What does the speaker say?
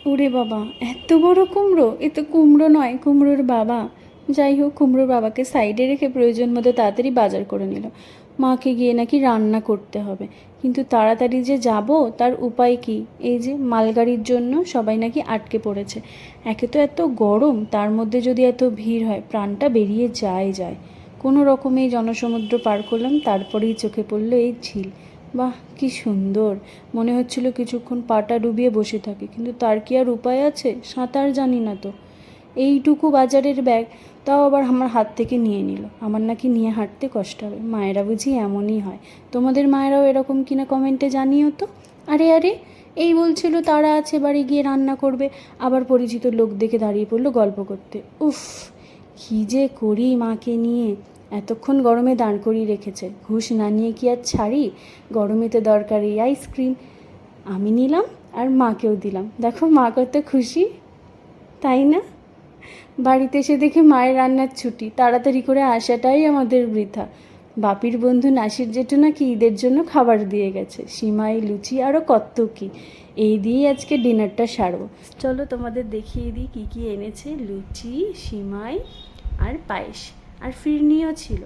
ওরে বাবা, এত বড় কুমড়ো! এ তো কুমড়ো নয়, কুমড়োর বাবা। যাই হোক, কুমড়োর বাবাকে সাইডে রেখে প্রয়োজন মতো তাড়াতাড়ি বাজার করে নিল। মাকে গিয়ে নাকি রান্না করতে হবে, কিন্তু তাড়াতাড়ি যে যাব তার উপায় কি? এই যে মালগাড়ির জন্য সবাই নাকি আটকে পড়েছে। একে তো এত গরম, তার মধ্যে যদি এত ভিড় হয়, প্রাণটা বেরিয়ে যায়। কোনো রকমে এই জনসমুদ্র পার করলাম, তারপরেই চোখে পড়লো এই ঝিল। বাহ, কি সুন্দর! মনে হচ্ছিল কিছুক্ষণ পাটা ডুবিয়ে বসে থাকে, কিন্তু তার কি আর উপায় আছে? সাঁতার জানি না তো। এইটুকু বাজারের ব্যাগ, তাও আবার আমার হাত থেকে নিয়ে নিল। আমার নাকি নিয়ে হাঁটতে কষ্ট হবে। মায়েরা বুঝি এমনই হয়। তোমাদের মায়েরাও এরকম কিনা কমেন্টে জানিও তো। আরে আরে, এই বলছিল তারা আছে বাড়ি গিয়ে রান্না করবে, আবার পরিচিত লোক দেখে দাঁড়িয়ে পড়লো গল্প করতে। উফ, কী যে করি মাকে নিয়ে! এতক্ষণ গরমে দাঁড় করিয়ে রেখেছে, ঘুষ না নিয়ে কি আর ছাড়ি? গরমেতে দরকার এই আইসক্রিম। আমি নিলাম আর মাকেও দিলাম। দেখো মা কত খুশি, তাই না? বাড়িতে এসে দেখি মায়ের রান্নার ছুটি, তাড়াতাড়ি করে আসাটাই আমাদের বৃথা। বাপির বন্ধু নাসির জেঠু নাকি ঈদের জন্য খাবার দিয়ে গেছে, সিমাই, লুচি আরও কত কী। এই দিয়েই আজকে ডিনারটা সারবো। চলো তোমাদের দেখিয়ে দিই কী কী এনেছে। লুচি, সিমাই আর পায়েস, আর ফিরনিও ছিল।